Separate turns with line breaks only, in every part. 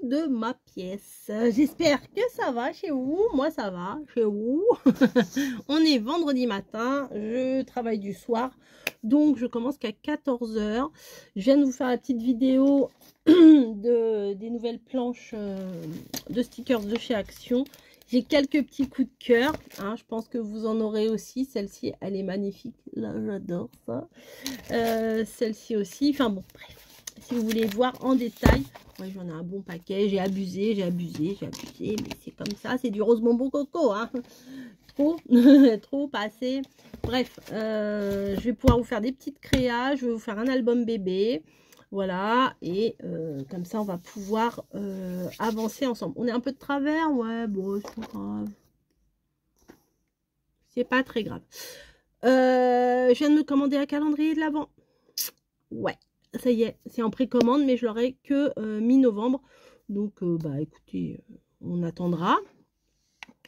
de ma pièce. J'espère que ça va chez vous. Moi, ça va chez vous. On est vendredi matin. Je travaille du soir. Donc, je commence qu'à 14 h. Je viens de vous faire la petite vidéo des nouvelles planches de stickers de chez Action. J'ai quelques petits coups de cœur. Hein, je pense que vous en aurez aussi. Celle-ci, elle est magnifique. Là, j'adore ça. Celle-ci aussi. Enfin bon, bref. Si vous voulez voir en détail, ouais, j'en ai un bon paquet. J'ai abusé, mais c'est comme ça. C'est du rose bonbon coco. Hein. Trop, trop, pas assez. Bref, je vais pouvoir vous faire des petites créas. Je vais vous faire un album bébé. Voilà, et comme ça, on va pouvoir avancer ensemble. On est un peu de travers, ouais, bon, c'est pas grave. C'est pas très grave. Je viens de me commander un calendrier de l'Avent. Ouais, ça y est, c'est en précommande, mais je l'aurai que mi-novembre. Donc, bah écoutez, on attendra.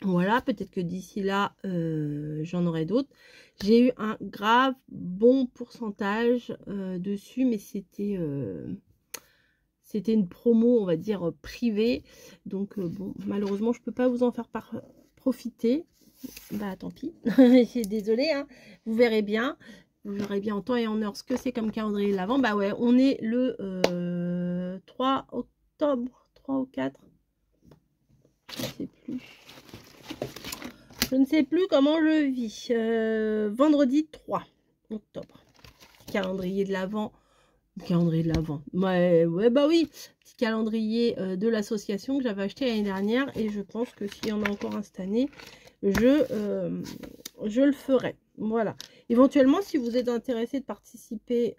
Voilà, peut-être que d'ici là, j'en aurai d'autres. J'ai eu un grave bon pourcentage dessus, mais c'était une promo, on va dire, privée. Donc, bon, malheureusement, je ne peux pas vous en faire profiter. Bah, tant pis. Je suis désolée, hein. Vous verrez bien. Vous verrez bien en temps et en heure ce que c'est comme calendrier de l'Avent. Bah ouais, on est le 3 octobre. 3 ou 4. Je ne sais plus. Je ne sais plus comment je vis. Vendredi 3 octobre. Calendrier de l'Avent. Calendrier de l'Avent. Ouais, bah oui. Petit calendrier de l'association que j'avais acheté l'année dernière. Et je pense que s'il y en a encore un cette année, je le ferai. Voilà. Éventuellement, si vous êtes intéressé de participer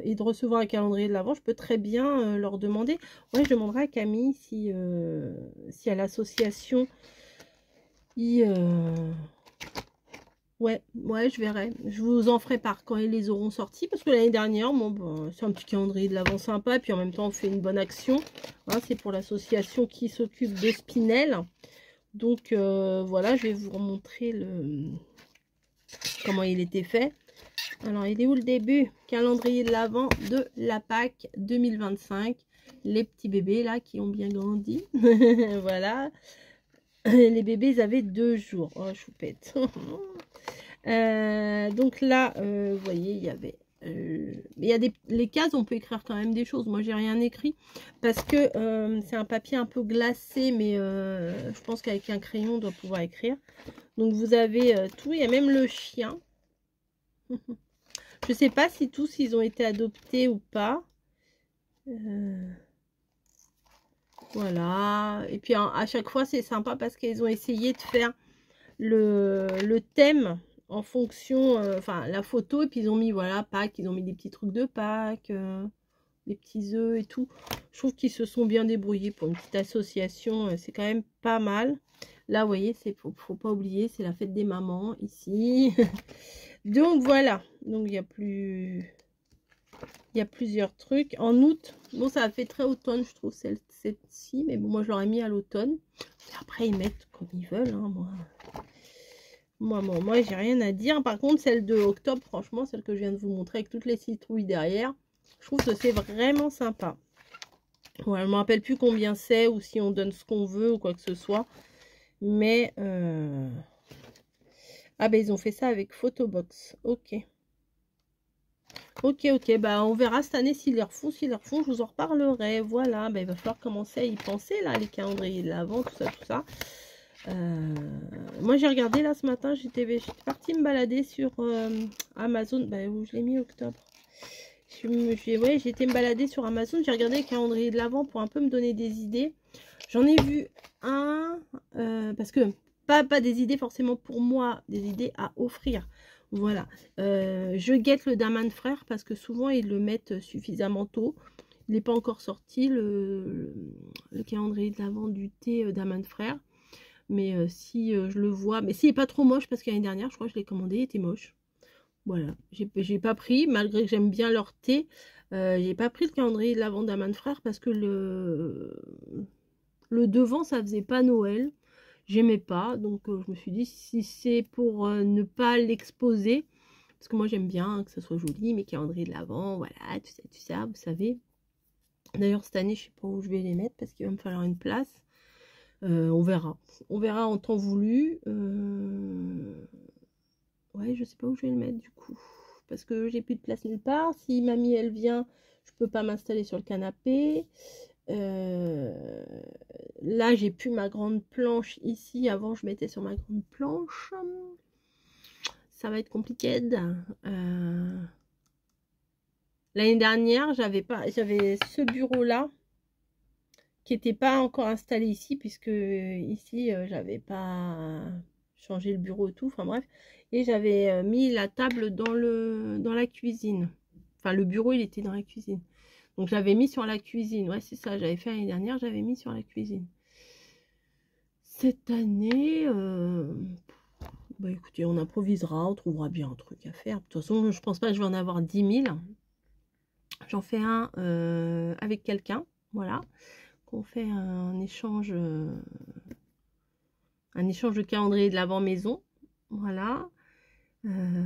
et de recevoir un calendrier de l'Avent, je peux très bien leur demander. Ouais, je demanderai à Camille si à l'association... Ouais, je verrai. Je vous en ferai part quand ils les auront sortis. Parce que l'année dernière, bon, ben, c'est un petit calendrier de l'Avent sympa. Et puis en même temps, on fait une bonne action. Hein, c'est pour l'association qui s'occupe de Spinel. Donc voilà, je vais vous remontrer comment il était fait. Alors, il est où le début? Calendrier de l'Avent de la Pâques 2025. Les petits bébés là qui ont bien grandi. Voilà. Les bébés, ils avaient 2 jours. Oh, choupette. Donc là, vous voyez, il y avait... il y a les cases, on peut écrire quand même des choses. Moi, j'ai rien écrit parce que c'est un papier un peu glacé, mais je pense qu'avec un crayon, on doit pouvoir écrire. Donc, vous avez tout. Il y a même le chien. Je sais pas si tous, ils ont été adoptés ou pas. Voilà. Et puis, à chaque fois, c'est sympa parce qu'ils ont essayé de faire le thème en fonction, enfin la photo, et puis ils ont mis, voilà, Pâques, ils ont mis des petits trucs de Pâques, des petits œufs et tout. Je trouve qu'ils se sont bien débrouillés pour une petite association, c'est quand même pas mal. Là, vous voyez, faut pas oublier, c'est la fête des mamans ici. Donc voilà, donc il y a plusieurs trucs. En août, bon, ça a fait très automne, je trouve, celle-ci, mais bon, moi je l'aurais mis à l'automne. Après, ils mettent comme ils veulent, hein, moi j'ai rien à dire. Par contre, celle de octobre, franchement, celle que je viens de vous montrer avec toutes les citrouilles derrière, je trouve que c'est vraiment sympa. Ouais, je ne me rappelle plus combien c'est ou si on donne ce qu'on veut ou quoi que ce soit. Mais, ah ben ils ont fait ça avec Photobox. Ok. Ok, bah on verra cette année s'ils les refont. S'ils les refont, je vous en reparlerai. Voilà, ben, il va falloir commencer à y penser, là, les calendriers de l'Avent, tout ça. Moi j'ai regardé là ce matin, j'étais partie me balader sur Amazon, bah, où je l'ai mis octobre. Ouais, j'ai été me balader sur Amazon, j'ai regardé le calendrier de l'Avent pour un peu me donner des idées. J'en ai vu un, parce que pas des idées forcément pour moi, des idées à offrir. Voilà, je guette le Daman Frère parce que souvent ils le mettent suffisamment tôt. Il n'est pas encore sorti le calendrier de l'Avent du thé Daman Frère. Mais si je le vois, mais s'il n'est pas trop moche, parce que l'année dernière, je crois que je l'ai commandé, il était moche. Voilà, j'ai pas pris, malgré que j'aime bien leur thé, j'ai pas pris le calendrier de l'Avent d'Aman Frère parce que le devant, ça faisait pas Noël. J'aimais pas, donc je me suis dit, si c'est pour ne pas l'exposer, parce que moi j'aime bien que ça soit joli, mes calendriers de l'Avent, voilà, tout ça, vous savez. D'ailleurs, cette année, je sais pas où je vais les mettre parce qu'il va me falloir une place. On verra. On verra en temps voulu. Ouais, je sais pas où je vais le mettre du coup. Parce que j'ai plus de place nulle part. Si mamie, elle vient, je peux pas m'installer sur le canapé. Là, j'ai plus ma grande planche ici. Avant, je mettais sur ma grande planche. Ça va être compliqué. L'année dernière, j'avais ce bureau-là qui n'était pas encore installé ici, puisque ici, j'avais pas changé le bureau et tout. Enfin bref. Et j'avais mis la table dans la cuisine. Enfin, le bureau, il était dans la cuisine. Donc, j'avais mis sur la cuisine. Ouais, c'est ça. J'avais fait l'année dernière, j'avais mis sur la cuisine. Cette année, bah écoutez, on improvisera, on trouvera bien un truc à faire. De toute façon, je pense pas que je vais en avoir 10 000. J'en fais un avec quelqu'un, voilà. Qu'on fait un échange de calendrier de l'avant maison. Voilà.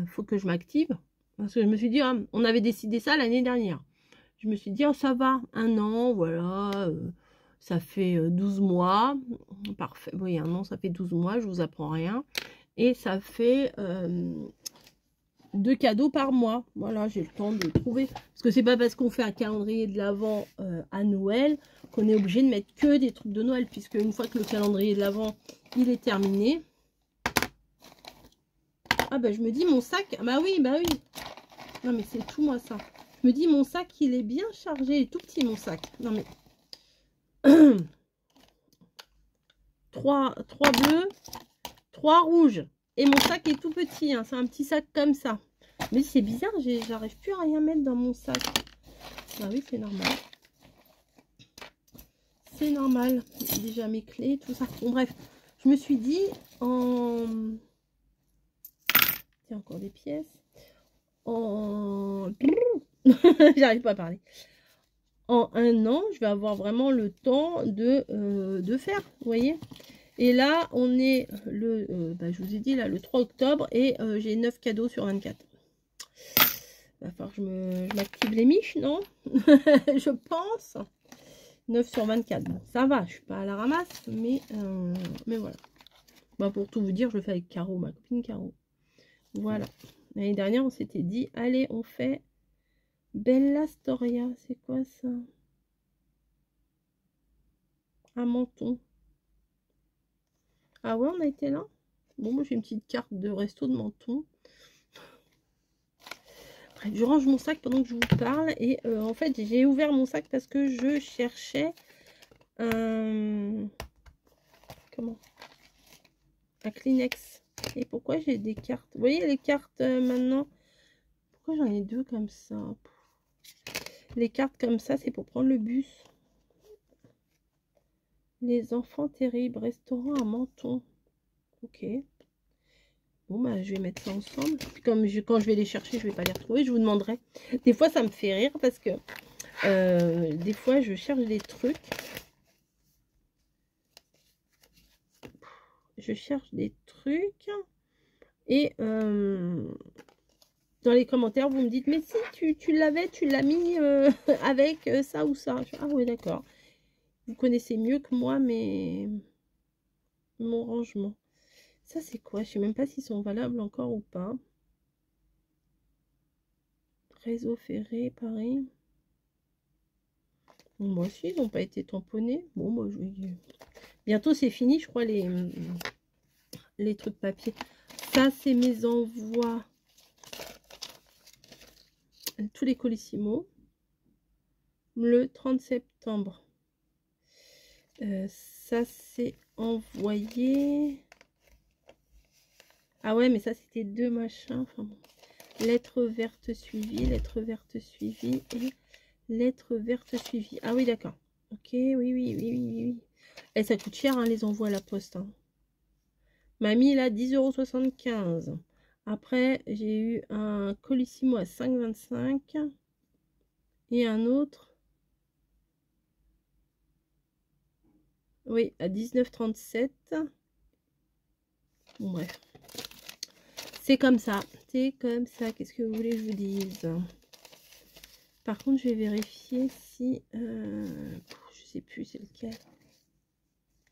Faut que je m'active. Parce que je me suis dit, on avait décidé ça l'année dernière. Je me suis dit, oh, ça va, 1 an, voilà. Ça fait 12 mois. Parfait. Oui, 1 an, ça fait 12 mois, je vous apprends rien. Et ça fait 2 cadeaux par mois. Voilà, j'ai le temps de trouver. Parce que c'est pas parce qu'on fait un calendrier de l'Avent à Noël qu'on est obligé de mettre que des trucs de Noël. Puisque une fois que le calendrier de l'Avent, il est terminé. Ah bah je me dis mon sac. Bah oui, bah oui. Non mais c'est tout moi ça. Je me dis mon sac, il est bien chargé. Il est tout petit mon sac. Non mais... 3 bleus, 3 rouges. Et mon sac est tout petit. Hein. C'est un petit sac comme ça. Mais c'est bizarre, j'arrive plus à rien mettre dans mon sac. Bah oui, c'est normal. C'est normal. Déjà mes clés, tout ça. Bon, bref. Je me suis dit, Tiens, encore des pièces. J'arrive pas à parler. En 1 an, je vais avoir vraiment le temps de faire, vous voyez. Et là, on est je vous ai dit, là, le 3 octobre et j'ai 9 cadeaux sur 24. Il va falloir que je m'active les miches, non? Je pense. 9 sur 24. Bon, ça va, je suis pas à la ramasse, mais voilà. Bah, pour tout vous dire, je le fais avec Caro, ma copine Caro. Voilà. L'année dernière, on s'était dit, allez, on fait Bella Storia. C'est quoi ça? Un menton. Ah ouais, on a été là? Bon, moi j'ai une petite carte de resto de menton. Bref, je range mon sac pendant que je vous parle. Et en fait, j'ai ouvert mon sac parce que je cherchais un Kleenex. Et pourquoi j'ai des cartes? Vous voyez les cartes maintenant? Pourquoi j'en ai 2 comme ça? Les cartes comme ça, c'est pour prendre le bus. Les enfants terribles, restaurant à Menton. Ok. Bon, bah, je vais mettre ça ensemble. Puis comme quand je vais les chercher, je vais pas les retrouver. Je vous demanderai. Des fois, ça me fait rire parce que des fois, je cherche des trucs. Je cherche des trucs. Et dans les commentaires, vous me dites, mais si tu l'avais, tu l'as mis avec ça ou ça. Ah oui, d'accord. Vous connaissez mieux que moi mon rangement. Ça, c'est quoi? Je sais même pas s'ils sont valables encore ou pas. Réseau ferré, pareil. Bon, moi aussi, ils n'ont pas été tamponnés. Bon, moi, bientôt, c'est fini, je crois, les trucs papier. Ça, c'est mes envois. Tous les Colissimo. Le 30 septembre. Ça, c'est envoyé. Ah ouais, mais ça, c'était 2 machins. Enfin bon. Lettre verte suivie, lettre verte suivie et lettre verte suivie. Ah oui, d'accord. Ok, oui. Et ça coûte cher, hein, les envois à la poste. Hein. Mamie, là, 10,75 €. Après, j'ai eu un Colissimo à 5,25 € et un autre, oui, à 19,37 €. Bon, bref. C'est comme ça. C'est comme ça. Qu'est-ce que vous voulez que je vous dise? Par contre, je vais vérifier si... je sais plus c'est lequel.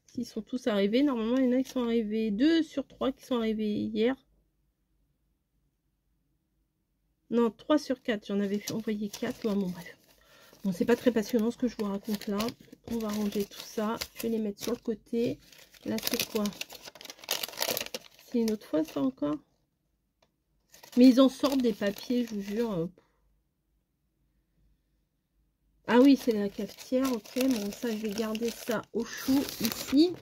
S'ils sont tous arrivés. Normalement, il y en a qui sont arrivés. 2 sur 3 qui sont arrivés hier. Non, 3 sur 4. J'en avais envoyé 4. Bon, bref. Bon, c'est pas très passionnant ce que je vous raconte là. On va ranger tout ça. Je vais les mettre sur le côté. Là, c'est quoi? C'est une autre fois, ça encore? Mais ils en sortent des papiers, je vous jure. Ah oui, c'est la cafetière, ok. Bon, ça, je vais garder ça au chaud ici,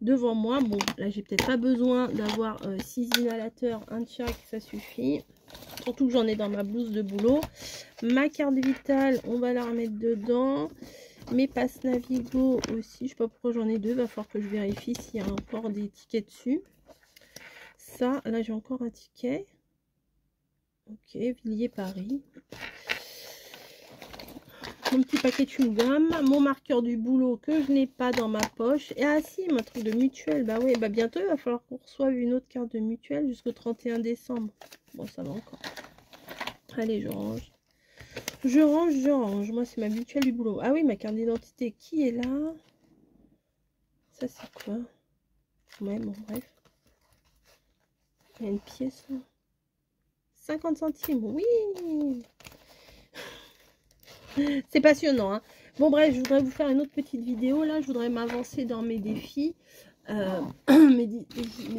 devant moi. Bon, là, j'ai peut-être pas besoin d'avoir 6 inhalateurs, un de chaque, ça suffit. Surtout que j'en ai dans ma blouse de boulot. Ma carte vitale, on va la remettre dedans. Mes passes Navigo aussi, je sais pas pourquoi j'en ai 2. Va falloir que je vérifie s'il y a encore des tickets dessus. Ça, là, j'ai encore un ticket. Ok, Villiers, Paris. Mon petit paquet de chewing-gum, mon marqueur du boulot que je n'ai pas dans ma poche. Et ah si, mon truc de mutuelle. Bah oui, bah bientôt il va falloir qu'on reçoive une autre carte de mutuelle jusqu'au 31 décembre. Bon, ça va encore. Allez, je range. Je range, je range. Moi, c'est ma mutuelle du boulot. Ah oui, ma carte d'identité qui est là. Ça, c'est quoi? Ouais, bon, bref. Il y a une pièce là. 50 centimes, oui. C'est passionnant, hein. Bon, bref, je voudrais vous faire une autre petite vidéo. Là, je voudrais m'avancer dans mes défis. Mes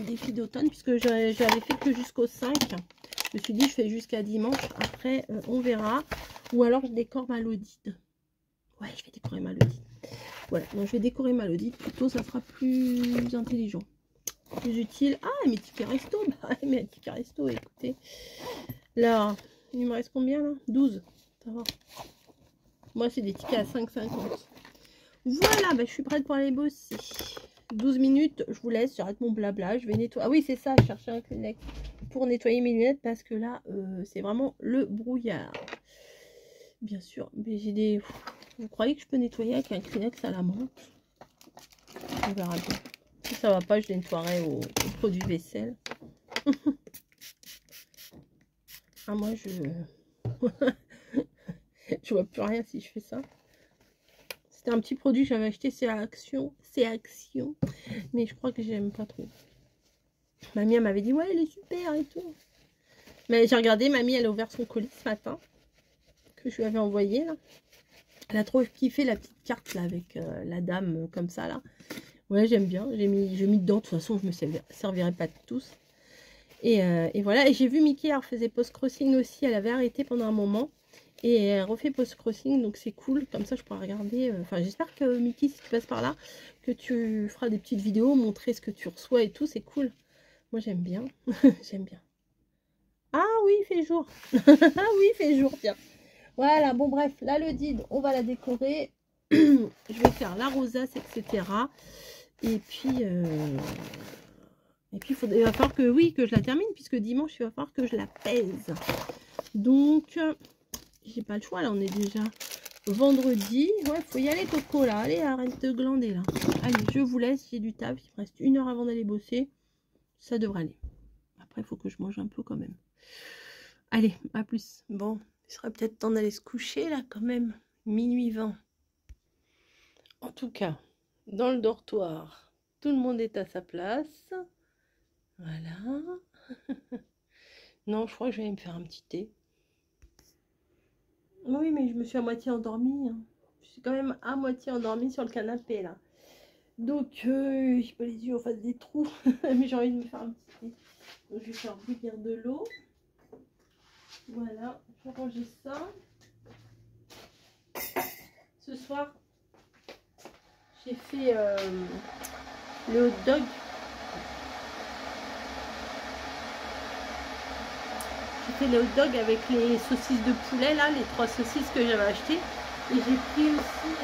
défis d'automne, puisque j'avais fait que jusqu'au 5. Je me suis dit, je fais jusqu'à dimanche. Après, on verra. Ou alors, je décore ma Lodide. Ouais, je vais décorer ma Lodide. Voilà, donc je vais décorer ma Lodide. Plutôt, ça sera plus intelligent. Plus utile. Ah, mes tickets resto. Bah, mes tickets resto, écoutez. Là, il me reste combien, là? 12. Ça va. Moi, c'est des tickets à 5,50. Voilà, bah, je suis prête pour aller bosser. 12 minutes, je vous laisse, j'arrête mon blabla, je vais nettoyer. Ah oui, c'est ça, je cherchais un Kleenex pour nettoyer mes lunettes parce que là, c'est vraiment le brouillard. Bien sûr, mais j'ai des... Vous croyez que je peux nettoyer avec un Kleenex à la menthe? On verra bien. Si ça va pas, je les nettoierai au produit vaisselle. Ah, moi, je... je vois plus rien si je fais ça. C'était un petit produit que j'avais acheté, c'est Action. Mais je crois que j'aime pas trop. Mamie, elle m'avait dit, ouais, elle est super et tout. Mais j'ai regardé, mamie, elle a ouvert son colis ce matin. Que je lui avais envoyé, là. Elle a trop kiffé la petite carte, là, avec la dame, comme ça, là. Ouais, j'aime bien. J'ai mis dedans. De toute façon, je me servirai pas de tous. Et voilà. Et j'ai vu Mickey, elle faisait post-crossing aussi. Elle avait arrêté pendant un moment. Et elle refait post-crossing, donc c'est cool. Comme ça, je pourrais regarder. Enfin, j'espère que Mickey, si tu passes par là, que tu feras des petites vidéos, montrer ce que tu reçois et tout. C'est cool. Moi, j'aime bien. J'aime bien. Ah oui, il fait jour. Ah oui, il fait jour, tiens. Voilà, bon, bref. La Lodide, on va la décorer. Je vais faire la rosace, etc. Et puis, il va falloir que, oui, que je la termine, puisque dimanche, il va falloir que je la pèse. Donc... j'ai pas le choix, là, on est déjà vendredi. Ouais, faut y aller, Coco, là. Allez, arrête de glander, là. Allez, je vous laisse, j'ai du taf. Il me reste 1 heure avant d'aller bosser. Ça devrait aller. Après, il faut que je mange un peu quand même. Allez, à plus. Bon, il serait peut-être temps d'aller se coucher, là, quand même. Minuit 20. En tout cas, dans le dortoir, tout le monde est à sa place. Voilà. Non, je crois que je vais me faire un petit thé. Oui, mais je me suis à moitié endormie. Hein. Je suis quand même à moitié endormie sur le canapé, là. Donc, j'ai pas les yeux en face des trous. Mais j'ai envie de me faire un petit thé. Donc, je vais faire bouillir de l'eau. Voilà, je vais ranger ça. Ce soir, j'ai fait le hot dog. J'ai fait le hot dog avec les saucisses de poulet, là, les 3 saucisses que j'avais achetées. Et j'ai pris aussi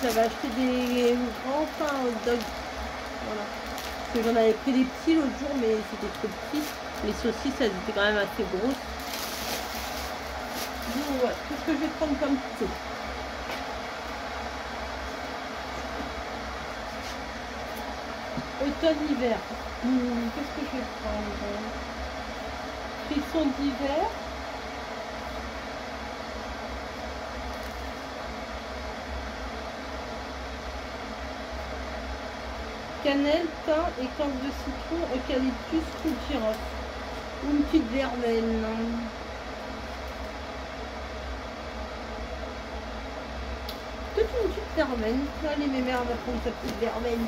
j'avais acheté des grands pains hot dog. Voilà. Parce que j'en avais pris des petits l'autre jour, mais c'était trop petit. Les saucisses, elles étaient quand même assez grosses. ouais, qu'est-ce que je vais prendre comme thé? Automne-hiver. Qu'est-ce que je vais prendre? Frisson d'hiver. Cannelle, thym, écorce de citron, eucalyptus, clou de girofle. Ou une petite verveine. Peut-être une petite verveine. Allez, mes mères, on va prendre sa petite verveine.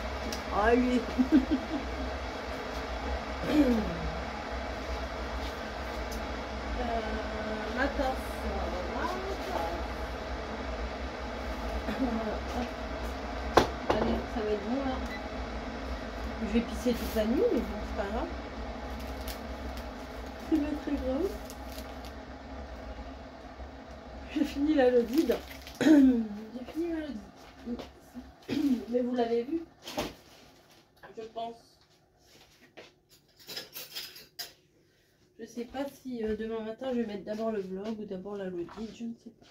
Allez. Ma tasse. Allez, ça va être bon là. Je vais pisser toute la nuit, mais bon, c'est pas grave. C'est pas très grave. J'ai fini la lodide. J'ai fini la lodide. Mais vous l'avez vu, je pense. Je sais pas si demain matin je vais mettre d'abord le vlog ou d'abord la lodide, je ne sais pas.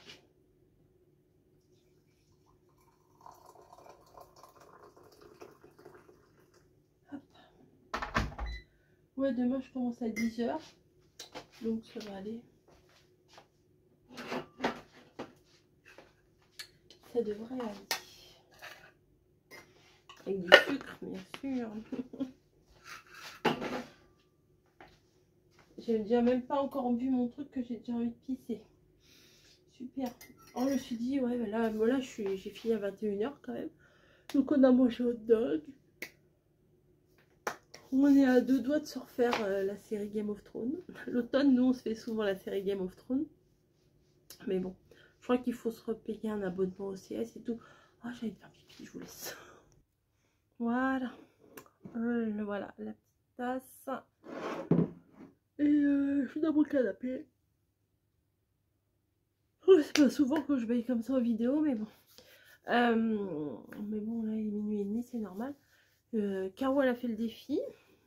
Ouais, demain je commence à 10 h, donc ça va aller. Ça devrait aller. Avec du sucre, bien sûr. J'ai déjà même pas encore bu mon truc que j'ai déjà envie de pisser. Super. Oh, je me suis dit, ouais, mais là j'ai fini à 21 h quand même. Donc on a mangé hot dog. On est à 2 doigts de se refaire la série Game of Thrones. L'automne, nous, on se fait souvent la série Game of Thrones. Mais bon, je crois qu'il faut se repayer un abonnement au CS et tout. Oh, j'allais faire pipi, je vous laisse. Voilà. Voilà, la petite tasse. Et je suis dans mon canapé. Oh, c'est pas souvent que je veille comme ça en vidéo, mais bon. Mais bon, là, il est minuit et demi, c'est normal. Caro, elle a fait le défi.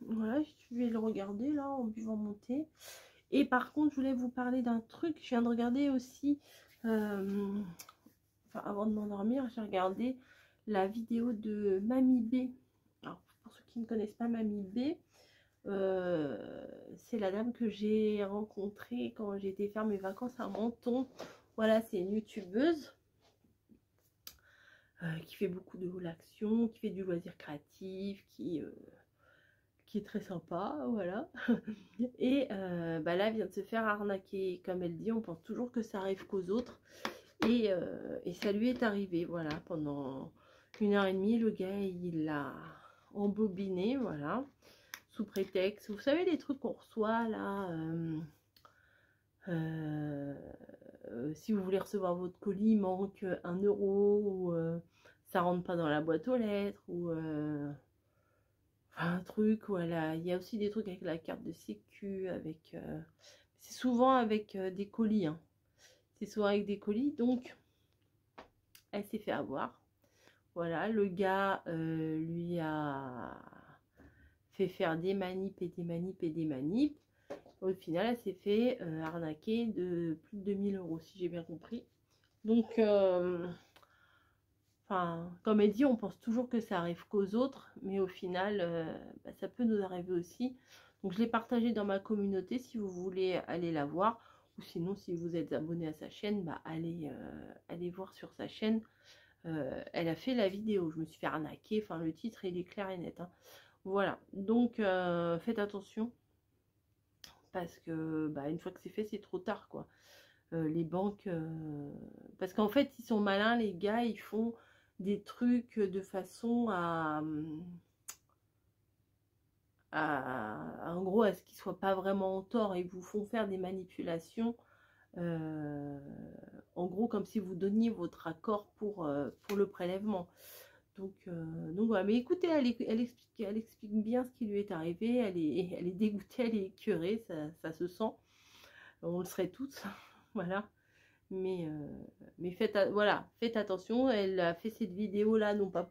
Voilà, je vais le regarder là en buvant mon thé. Et par contre, je voulais vous parler d'un truc. Je viens de regarder aussi, enfin, avant de m'endormir, j'ai regardé la vidéo de Mamie B. Alors, pour ceux qui ne connaissent pas Mamie B, c'est la dame que j'ai rencontrée quand j'ai été faire mes vacances à Menton. Voilà, c'est une youtubeuse qui fait beaucoup de l'action, qui fait du loisir créatif, qui est très sympa, voilà. Et bah là, elle vient de se faire arnaquer. Comme elle dit, on pense toujours que ça arrive qu'aux autres. Et ça lui est arrivé, voilà, pendant 1h30, le gars, il l'a embobiné, voilà, sous prétexte. Vous savez, les trucs qu'on reçoit, là, si vous voulez recevoir votre colis, il manque 1 €, ou ça rentre pas dans la boîte aux lettres, ou... un truc, voilà. Il y a aussi des trucs avec la carte de sécu, avec c'est souvent avec des colis, hein. C'est souvent avec des colis, donc elle s'est fait avoir. Voilà, le gars lui a fait faire des manips et des manips et des manips. Au final, elle s'est fait arnaquer de plus de 2000 €, si j'ai bien compris. Donc enfin, comme elle dit, on pense toujours que ça arrive qu'aux autres, mais au final, bah, ça peut nous arriver aussi. Donc, je l'ai partagé dans ma communauté, si vous voulez aller la voir. Ou sinon, si vous êtes abonné à sa chaîne, bah, allez voir sur sa chaîne. Elle a fait la vidéo. Je me suis fait arnaquer. Enfin, le titre, il est clair et net, hein. Voilà. Donc, faites attention. Parce que, bah, une fois que c'est fait, c'est trop tard, quoi. Les banques... parce qu'en fait, ils sont malins, les gars. Ils font... des trucs de façon en gros, à ce qu'ils ne soient pas vraiment en tort. Ils vous font faire des manipulations, en gros, comme si vous donniez votre accord pour le prélèvement. Donc voilà. Mais écoutez, elle explique bien ce qui lui est arrivé. Elle est dégoûtée, elle est écœurée, ça se sent. On le serait tous, voilà. Mais faites attention. Elle a fait cette vidéo là, non pas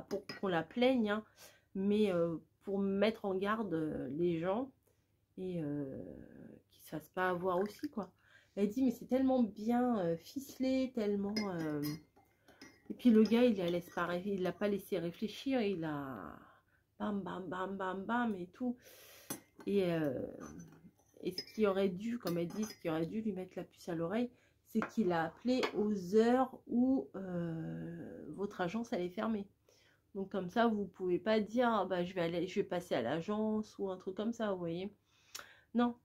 pour qu'on la plaigne, hein, mais pour mettre en garde les gens et qu'ils ne se fassent pas avoir aussi, quoi. Elle dit, mais c'est tellement bien ficelé, tellement... Et puis le gars, il l'a pas laissé réfléchir, il a... Bam, bam, bam, bam, bam, et tout. Et ce qui aurait dû, comme elle dit, ce qui aurait dû lui mettre la puce à l'oreille, c'est qu'il a appelé aux heures où votre agence allait fermer. Donc comme ça, vous pouvez pas dire, ah, bah, je vais passer à l'agence ou un truc comme ça, vous voyez. Non,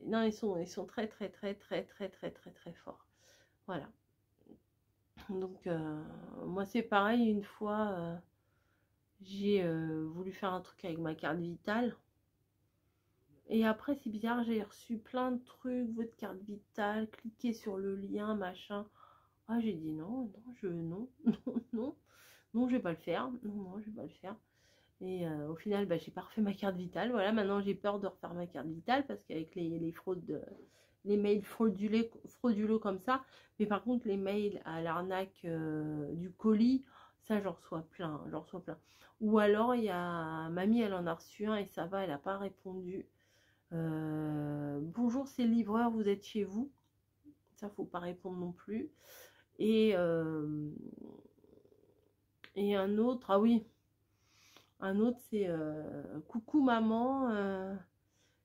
non, ils sont très, très, très, très, très, très, très, très forts. Voilà. Donc moi c'est pareil, une fois j'ai voulu faire un truc avec ma carte vitale. Et après, c'est bizarre, j'ai reçu plein de trucs, votre carte vitale, cliquez sur le lien, machin. Ah, j'ai dit non, non, non, non, je vais pas le faire. Non, non, je vais pas le faire. Et au final, bah, j'ai pas refait ma carte vitale. Voilà, maintenant j'ai peur de refaire ma carte vitale parce qu'avec les fraudes, les mails frauduleux comme ça. Mais par contre, les mails à l'arnaque du colis, ça j'en reçois plein, j'en reçois plein. Ou alors, il y a mamie, elle en a reçu un et ça va, elle n'a pas répondu. Bonjour, c'est le livreur, vous êtes chez vous. Ça, faut pas répondre non plus. Et un autre, ah oui, un autre c'est coucou maman,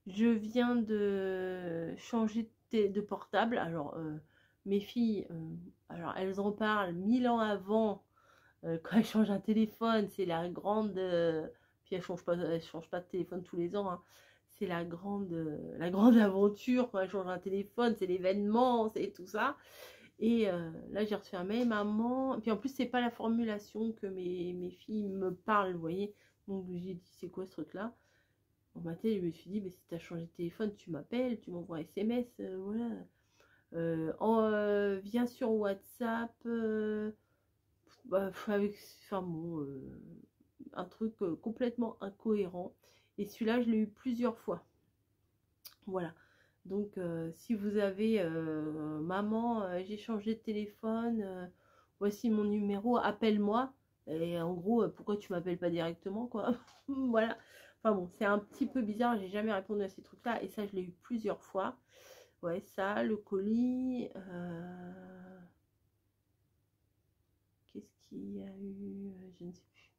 je viens de changer de portable. Alors mes filles, alors elles en parlent 1000 ans avant. Quand elles changent un téléphone, c'est la grande, puis elles changent pas de téléphone tous les ans, hein. C'est la grande aventure quand elles changent un téléphone, c'est l'événement, c'est tout ça. Et là j'ai reçu un mail, maman, et puis en plus c'est pas la formulation que mes filles me parlent, vous voyez. Donc j'ai dit c'est quoi ce truc là. Au matin je me suis dit, mais si tu as changé de téléphone, tu m'appelles, tu m'envoies un SMS, voilà. Viens sur WhatsApp, bah, avec, enfin bon, un truc complètement incohérent. Et celui-là, je l'ai eu plusieurs fois. Voilà. Donc, si vous avez maman, j'ai changé de téléphone, voici mon numéro, appelle-moi. Et en gros, pourquoi tu m'appelles pas directement, quoi. Voilà. Enfin bon, c'est un petit peu bizarre, j'ai jamais répondu à ces trucs-là. Et ça, je l'ai eu plusieurs fois. Ouais, ça, le colis. Qu'est-ce qu'il y a eu? Je ne sais plus.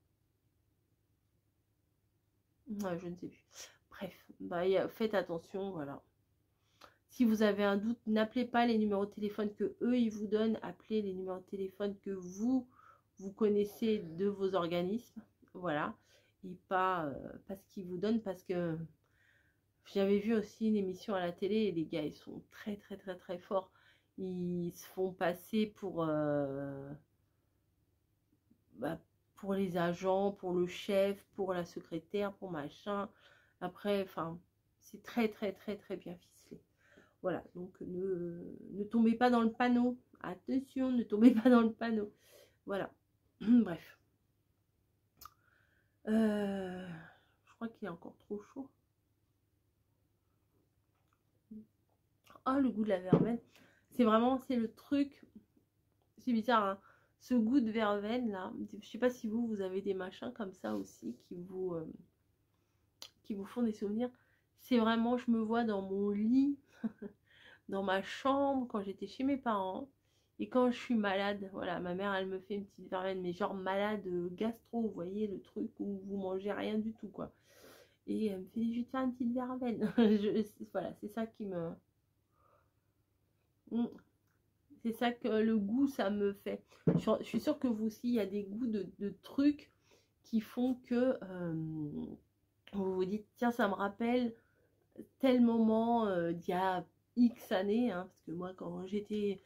Ouais, je ne sais plus. Bref, bah, faites attention, voilà. Si vous avez un doute, n'appelez pas les numéros de téléphone que eux ils vous donnent, appelez les numéros de téléphone que vous connaissez de vos organismes, voilà, et pas ce qu'ils vous donnent, parce que j'avais vu aussi une émission à la télé et les gars ils sont très très très très forts, ils se font passer bah, pour les agents, pour le chef, pour la secrétaire, pour machin. Après, enfin, c'est très très très très bien ficelé. Voilà, donc ne tombez pas dans le panneau. Attention, ne tombez pas dans le panneau. Voilà. Bref. Je crois qu'il est encore trop chaud. Oh, le goût de la verveine. C'est vraiment, c'est le truc. C'est bizarre, hein. Ce goût de verveine, là. Je sais pas si vous avez des machins comme ça aussi qui vous font des souvenirs. C'est vraiment, je me vois dans mon lit, dans ma chambre, quand j'étais chez mes parents. Et quand je suis malade, voilà, ma mère, elle me fait une petite verveine, mais genre malade gastro, vous voyez, le truc où vous mangez rien du tout, quoi. Et elle me fait, je vais te faire une petite verveine. Voilà, c'est ça qui me... C'est ça que le goût, ça me fait. Je suis sûre que vous aussi, il y a des goûts de trucs qui font que vous vous dites, tiens, ça me rappelle tel moment d'il y a X années, hein, parce que moi, quand j'étais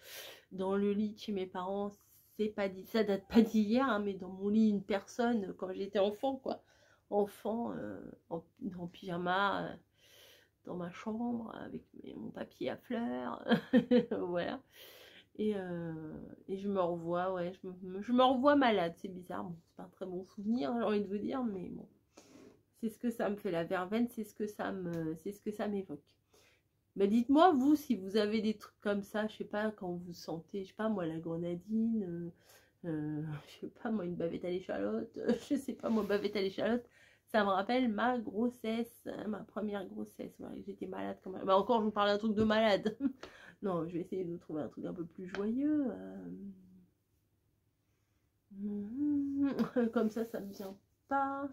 dans le lit chez mes parents, c'est pas dit, ça date pas d'hier, hein, mais dans mon lit, une personne, quand j'étais enfant, quoi, enfant, en pyjama, dans ma chambre, avec mon papier à fleurs, voilà. Et je me revois, ouais, je me revois malade, c'est bizarre, bon, c'est pas un très bon souvenir, j'ai envie de vous dire, mais bon, c'est ce que ça me fait, la verveine, c'est ce que ça m'évoque. Mais dites-moi, vous, si vous avez des trucs comme ça, je sais pas, quand vous sentez, je sais pas, moi, la grenadine, je sais pas, moi, une bavette à l'échalote, je sais pas, moi, bavette à l'échalote, Ça me rappelle ma grossesse, ma première grossesse. Ouais, j'étais malade quand même. Bah, encore, je vous parle d'un truc de malade. Non, je vais essayer de trouver un truc un peu plus joyeux. Comme ça me vient pas.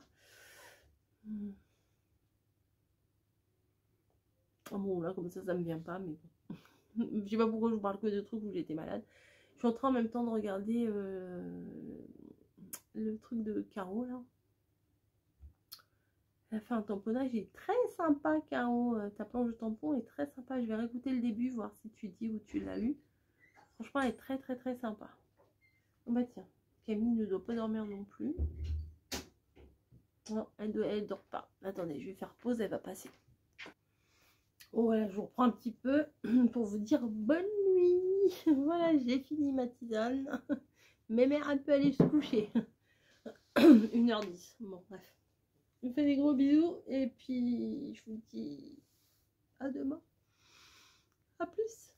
Oh bon, là, comme ça me vient pas, mais bon. Je sais pas pourquoi je vous parle que de trucs où j'étais malade. Je suis en train en même temps de regarder le truc de Caro, là. Elle a fait un tamponnage, il est très sympa, Caro. Ta planche de tampon est très sympa. Je vais réécouter le début, voir si tu dis où tu l'as eu. Franchement, elle est très, très, très sympa. Oh bah tiens, Camille ne doit pas dormir non plus. Non, elle dort pas. Attendez, je vais faire pause, elle va passer. Oh, voilà, je vous reprends un petit peu pour vous dire bonne nuit. Voilà, j'ai fini ma tisane. Mais mère un peu aller se coucher. 1h10. Bon, bref. Je vous fais des gros bisous et puis je vous dis à demain. À plus.